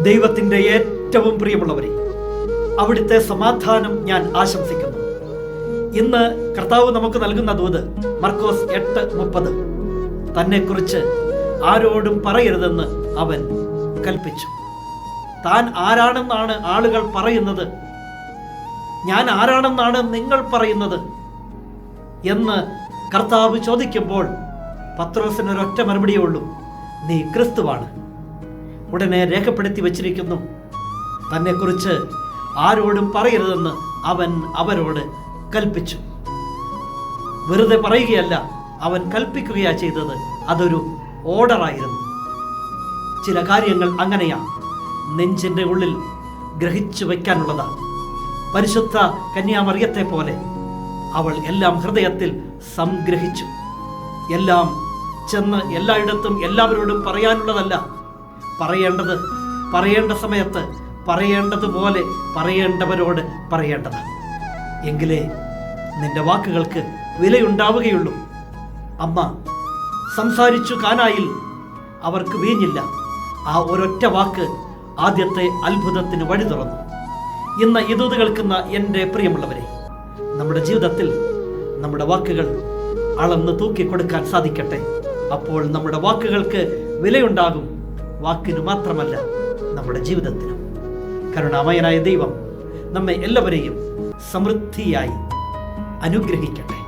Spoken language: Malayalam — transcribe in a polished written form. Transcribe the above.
ദൈവത്തിൻ്റെ ഏറ്റവും പ്രിയമുള്ളവരെ, അവിടുത്തെ സമാധാനം ഞാൻ ആശംസിക്കുന്നു. ഇന്ന് കർത്താവ് നമുക്ക് നൽകുന്ന ദൂത് മർക്കോസ് 8:30. തന്നെക്കുറിച്ച് ആരോടും പറയരുതെന്ന് അവൻ കൽപ്പിച്ചു. താൻ ആരാണെന്നാണ് ആളുകൾ പറയുന്നത്, ഞാൻ ആരാണെന്നാണ് നിങ്ങൾ പറയുന്നത് എന്ന് കർത്താവ് ചോദിക്കുമ്പോൾ പത്രോസിന് ഒരൊറ്റ മറുപടിയേ ഉള്ളൂ: നീ ക്രിസ്തുവാണ്. ഉടനെ രേഖപ്പെടുത്തി വച്ചിരിക്കുന്നു, തന്നെക്കുറിച്ച് ആരോടും പറയരുതെന്ന് അവൻ അവരോട് കൽപ്പിച്ചു. വെറുതെ പറയുകയല്ല, അവൻ കൽപ്പിക്കുകയാ ചെയ്തത്. അതൊരു ഓർഡറായിരുന്നു. ചില കാര്യങ്ങൾ അങ്ങനെയാ, നെഞ്ചിൻ്റെ ഉള്ളിൽ ഗ്രഹിച്ചു വയ്ക്കാനുള്ളതാ. പരിശുദ്ധ കന്യാമറിയത്തെ പോലെ അവൾ എല്ലാം ഹൃദയത്തിൽ സംഗ്രഹിച്ചു. എല്ലാം ചെന്ന് എല്ലായിടത്തും എല്ലാവരോടും പറയാനുള്ളതല്ല. പറയേണ്ട സമയത്ത് പറയേണ്ടതുപോലെ പറയേണ്ടവരോട് പറയേണ്ടത്. എങ്കിലേ നിന്റെ വാക്കുകൾക്ക് വിലയുണ്ടാവുകയുള്ളൂ. അമ്മ സംസാരിച്ചു കാനായിൽ, അവർക്ക് വീഞ്ഞില്ല. ആ ഒരൊറ്റ വാക്ക് ആദ്യത്തെ അത്ഭുതത്തിന് വഴി തുറന്നു. ഇന്ന് ഇത് കേൾക്കുന്ന എൻ്റെ പ്രിയമുള്ളവരെ, നമ്മുടെ ജീവിതത്തിൽ നമ്മുടെ വാക്കുകൾ അളന്ന് തൂക്കിക്കൊടുക്കാൻ സാധിക്കട്ടെ. അപ്പോൾ നമ്മുടെ വാക്കുകൾക്ക് വിലയുണ്ടാകും. വാക്കിന് മാത്രമല്ല, നമ്മുടെ ജീവിതത്തിനും. കരുണാമയനായ ദൈവം നമ്മെ എല്ലാവരെയും സമൃദ്ധിയായി അനുഗ്രഹിക്കട്ടെ.